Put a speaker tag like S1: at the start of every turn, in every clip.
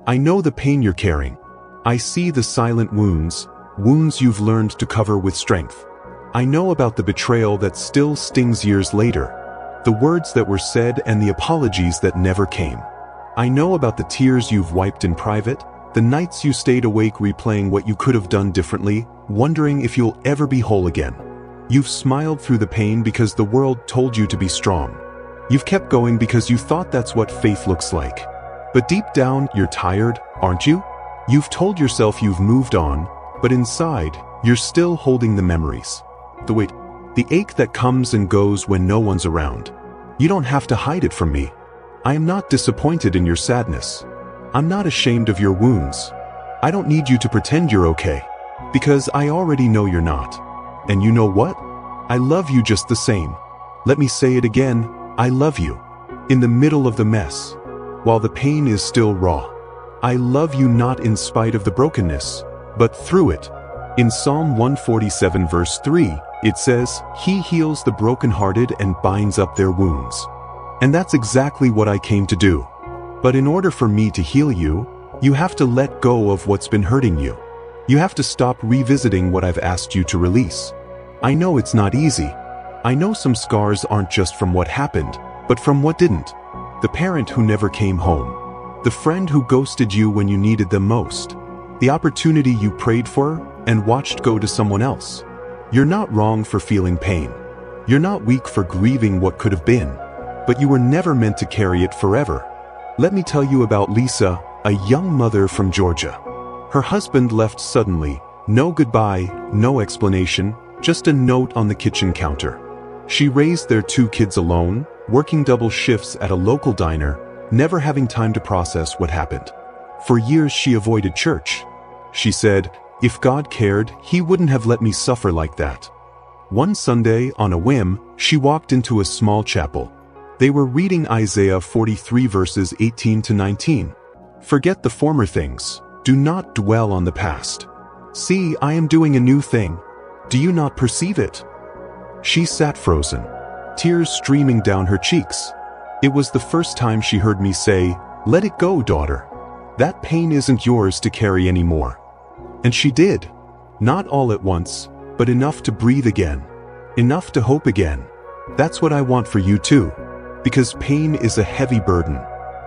S1: I know the pain you're carrying. I see the silent wounds, wounds you've learned to cover with strength. I know about the betrayal that still stings years later, the words that were said and the apologies that never came. I know about the tears you've wiped in private, the nights you stayed awake replaying what you could have done differently, wondering if you'll ever be whole again. You've smiled through the pain because the world told you to be strong. You've kept going because you thought that's what faith looks like. But deep down, you're tired, aren't you? You've told yourself you've moved on, but inside, you're still holding the memories. The weight, the ache that comes and goes when no one's around. You don't have to hide it from me. I am not disappointed in your sadness. I'm not ashamed of your wounds. I don't need you to pretend you're okay, because I already know you're not. And you know what? I love you just the same. Let me say it again, I love you. In the middle of the mess, while the pain is still raw. I love you not in spite of the brokenness, but through it. In Psalm 147 verse 3, it says, "He heals the brokenhearted and binds up their wounds." And that's exactly what I came to do. But in order for me to heal you, you have to let go of what's been hurting you. You have to stop revisiting what I've asked you to release. I know it's not easy. I know some scars aren't just from what happened, but from what didn't. The parent who never came home. The friend who ghosted you when you needed them most. The opportunity you prayed for and watched go to someone else. You're not wrong for feeling pain. You're not weak for grieving what could have been. But you were never meant to carry it forever. Let me tell you about Lisa, a young mother from Georgia. Her husband left suddenly, no goodbye, no explanation, just a note on the kitchen counter. She raised their 2 kids alone, working double shifts at a local diner, never having time to process what happened. For years she avoided church. She said, if God cared, He wouldn't have let me suffer like that. One Sunday, on a whim, she walked into a small chapel. They were reading Isaiah 43 verses 18 to 19. Forget the former things. Do not dwell on the past. See, I am doing a new thing. Do you not perceive it? She sat frozen, tears streaming down her cheeks. It was the first time she heard me say, "Let it go, daughter. That pain isn't yours to carry anymore." And she did. Not all at once, but enough to breathe again. Enough to hope again. That's what I want for you too. Because pain is a heavy burden.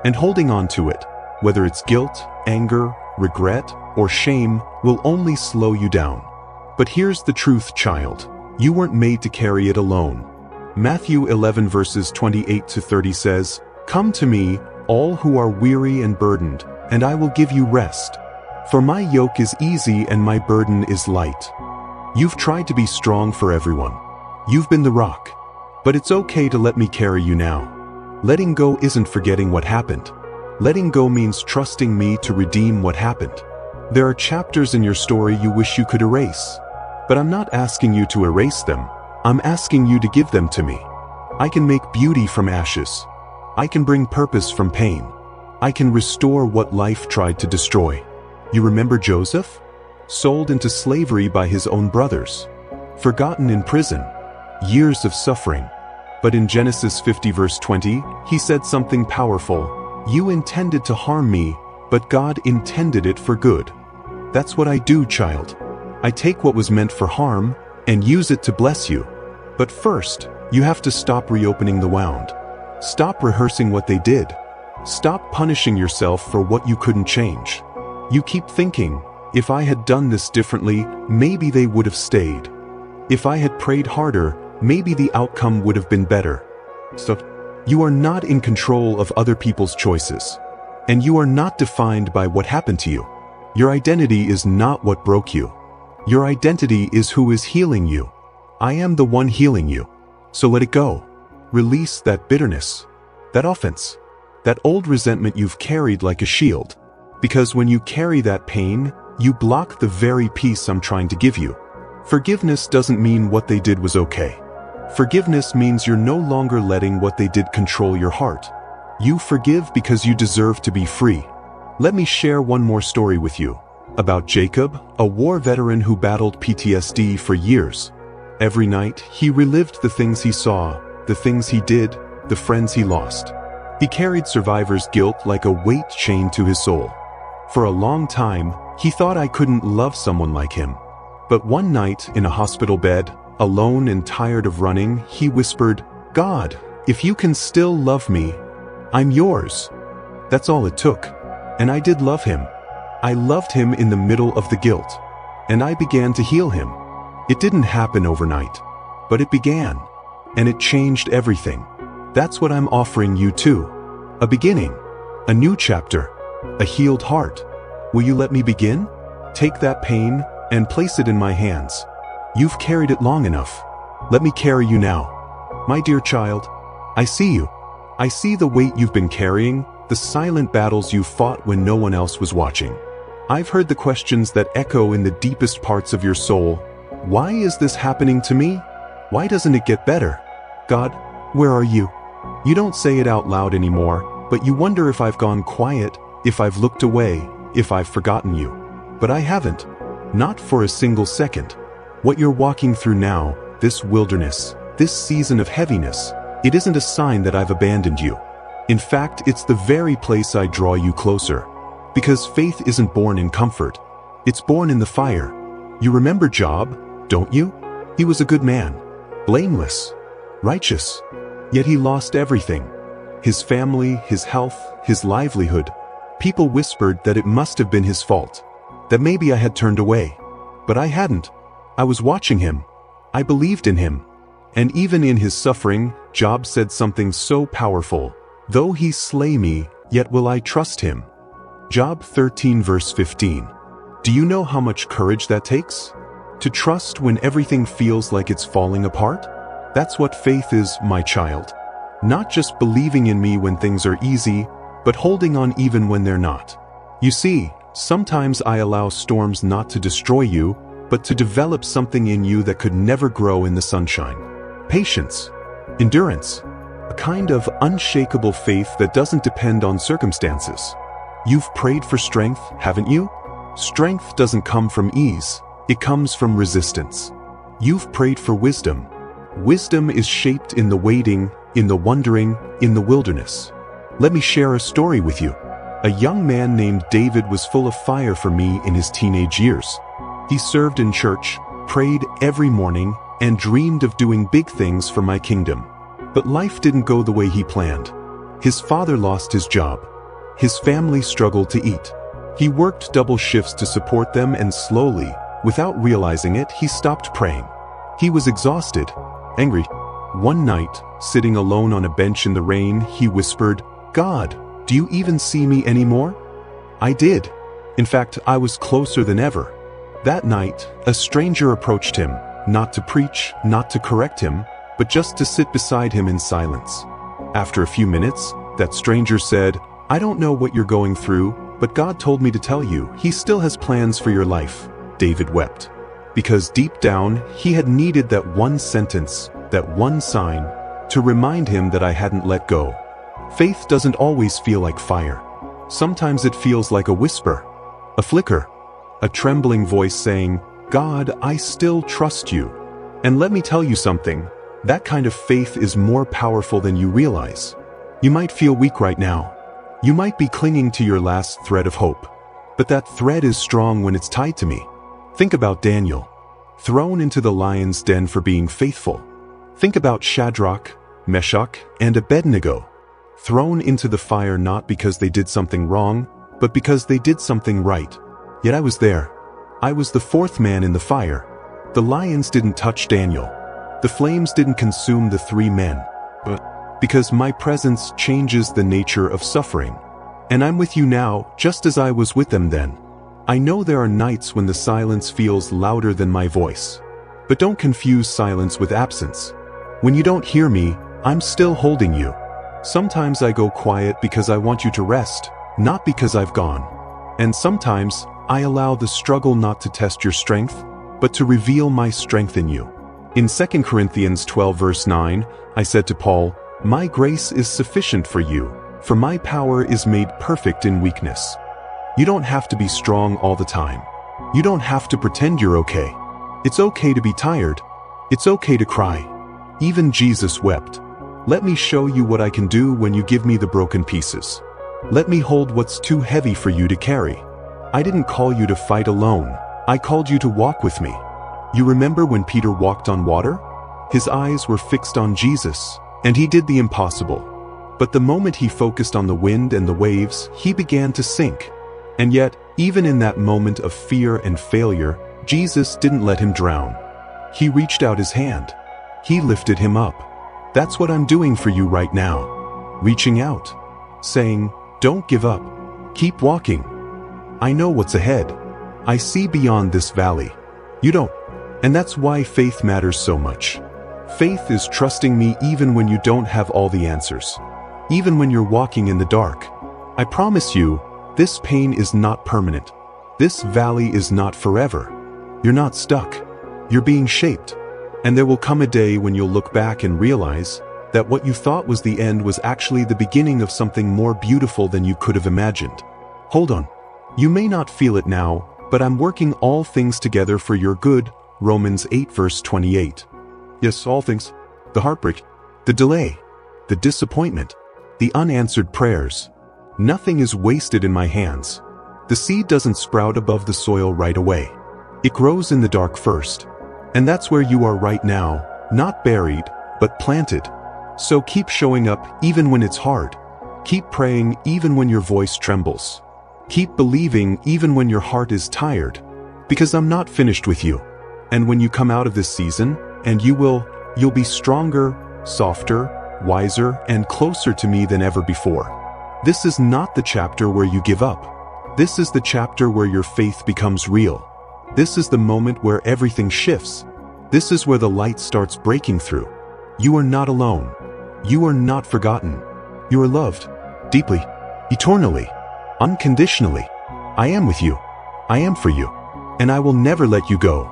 S1: And holding on to it, whether it's guilt, anger, regret, or shame, will only slow you down. But here's the truth, child. You weren't made to carry it alone. Matthew 11 verses 28 to 30 says, "Come to me, all who are weary and burdened, and I will give you rest. For my yoke is easy and my burden is light." You've tried to be strong for everyone. You've been the rock. But it's okay to let me carry you now. Letting go isn't forgetting what happened. Letting go means trusting me to redeem what happened. There are chapters in your story you wish you could erase. But I'm not asking you to erase them. I'm asking you to give them to me. I can make beauty from ashes. I can bring purpose from pain. I can restore what life tried to destroy. You remember Joseph? Sold into slavery by his own brothers. Forgotten in prison. Years of suffering. But in Genesis 50 verse 20, he said something powerful. "You intended to harm me, but God intended it for good." That's what I do, child. I take what was meant for harm and use it to bless you. But first, you have to stop reopening the wound. Stop rehearsing what they did. Stop punishing yourself for what you couldn't change. You keep thinking, if I had done this differently, maybe they would have stayed. If I had prayed harder, maybe the outcome would have been better. So, you are not in control of other people's choices. And you are not defined by what happened to you. Your identity is not what broke you. Your identity is who is healing you. I am the one healing you. So let it go. Release that bitterness, that offense, that old resentment you've carried like a shield. Because when you carry that pain, you block the very peace I'm trying to give you. Forgiveness doesn't mean what they did was okay. Forgiveness means you're no longer letting what they did control your heart. You forgive because you deserve to be free. Let me share one more story with you. About Jacob, a war veteran who battled PTSD for years. Every night, he relived the things he saw, the things he did, the friends he lost. He carried survivor's guilt like a weight chained to his soul. For a long time, he thought I couldn't love someone like him. But one night, in a hospital bed, alone and tired of running, he whispered, "God, if you can still love me, I'm yours." That's all it took. And I did love him. I loved him in the middle of the guilt. And I began to heal him. It didn't happen overnight. But it began. And it changed everything. That's what I'm offering you too. A beginning. A new chapter. A healed heart. Will you let me begin? Take that pain and place it in my hands. You've carried it long enough. Let me carry you now. My dear child, I see you. I see the weight you've been carrying, the silent battles you fought when no one else was watching. I've heard the questions that echo in the deepest parts of your soul. Why is this happening to me? Why doesn't it get better? God, where are you? You don't say it out loud anymore, but you wonder if I've gone quiet, if I've looked away, if I've forgotten you. But I haven't. Not for a single second. What you're walking through now, this wilderness, this season of heaviness, it isn't a sign that I've abandoned you. In fact, it's the very place I draw you closer. Because faith isn't born in comfort. It's born in the fire. You remember Job, don't you? He was a good man. Blameless. Righteous. Yet he lost everything. His family, his health, his livelihood. People whispered that it must have been his fault. That maybe I had turned away. But I hadn't. I was watching him. I believed in him. And even in his suffering, Job said something so powerful. Though he slay me, yet will I trust him. Job 13 verse 15. Do you know how much courage that takes? To trust when everything feels like it's falling apart? That's what faith is, my child. Not just believing in me when things are easy, but holding on even when they're not. You see, sometimes I allow storms not to destroy you, but to develop something in you that could never grow in the sunshine. Patience. Endurance. A kind of unshakable faith that doesn't depend on circumstances. You've prayed for strength, haven't you? Strength doesn't come from ease. It comes from resistance. You've prayed for wisdom. Wisdom is shaped in the waiting, in the wondering, in the wilderness. Let me share a story with you. A young man named David was full of fire for me in his teenage years. He served in church, prayed every morning, and dreamed of doing big things for my kingdom. But life didn't go the way he planned. His father lost his job. His family struggled to eat. He worked double shifts to support them, and slowly, without realizing it, he stopped praying. He was exhausted, angry. One night, sitting alone on a bench in the rain, he whispered, "God, do you even see me anymore?" I did. In fact, I was closer than ever. That night, a stranger approached him, not to preach, not to correct him, but just to sit beside him in silence. After a few minutes, that stranger said, "I don't know what you're going through, but God told me to tell you, He still has plans for your life." David wept. Because deep down, he had needed that one sentence, that one sign, to remind him that I hadn't let go. Faith doesn't always feel like fire. Sometimes it feels like a whisper, a flicker, a trembling voice saying, "God, I still trust you." And let me tell you something, that kind of faith is more powerful than you realize. You might feel weak right now. You might be clinging to your last thread of hope. But that thread is strong when it's tied to me. Think about Daniel, thrown into the lion's den for being faithful. Think about Shadrach, Meshach, and Abednego, thrown into the fire not because they did something wrong, but because they did something right. Yet I was there. I was the fourth man in the fire. The lions didn't touch Daniel. The flames didn't consume the three men. But because my presence changes the nature of suffering. And I'm with you now, just as I was with them then. I know there are nights when the silence feels louder than my voice. But don't confuse silence with absence. When you don't hear me, I'm still holding you. Sometimes I go quiet because I want you to rest, not because I've gone. And sometimes, I allow the struggle not to test your strength, but to reveal my strength in you. In 2 Corinthians 12 verse 9, I said to Paul, "My grace is sufficient for you, for my power is made perfect in weakness." You don't have to be strong all the time. You don't have to pretend you're okay. It's okay to be tired. It's okay to cry. Even Jesus wept. Let me show you what I can do when you give me the broken pieces. Let me hold what's too heavy for you to carry. I didn't call you to fight alone. I called you to walk with me. You remember when Peter walked on water? His eyes were fixed on Jesus, and he did the impossible. But the moment he focused on the wind and the waves, he began to sink. And yet, even in that moment of fear and failure, Jesus didn't let him drown. He reached out his hand. He lifted him up. That's what I'm doing for you right now. Reaching out. Saying, don't give up. Keep walking. I know what's ahead. I see beyond this valley. You don't. And that's why faith matters so much. Faith is trusting me even when you don't have all the answers. Even when you're walking in the dark. I promise you, this pain is not permanent. This valley is not forever. You're not stuck. You're being shaped. And there will come a day when you'll look back and realize that what you thought was the end was actually the beginning of something more beautiful than you could have imagined. Hold on. You may not feel it now, but I'm working all things together for your good, Romans 8 verse 28. Yes, all things. The heartbreak, the delay, the disappointment, the unanswered prayers. Nothing is wasted in my hands. The seed doesn't sprout above the soil right away. It grows in the dark first. And that's where you are right now, not buried, but planted. So keep showing up even when it's hard. Keep praying even when your voice trembles. Keep believing even when your heart is tired. Because I'm not finished with you. And when you come out of this season, and you'll be stronger, softer, wiser, and closer to me than ever before. This is not the chapter where you give up. This is the chapter where your faith becomes real. This is the moment where everything shifts. This is where the light starts breaking through. You are not alone. You are not forgotten. You are loved. Deeply. Eternally. Unconditionally. I am with you. I am for you. And I will never let you go.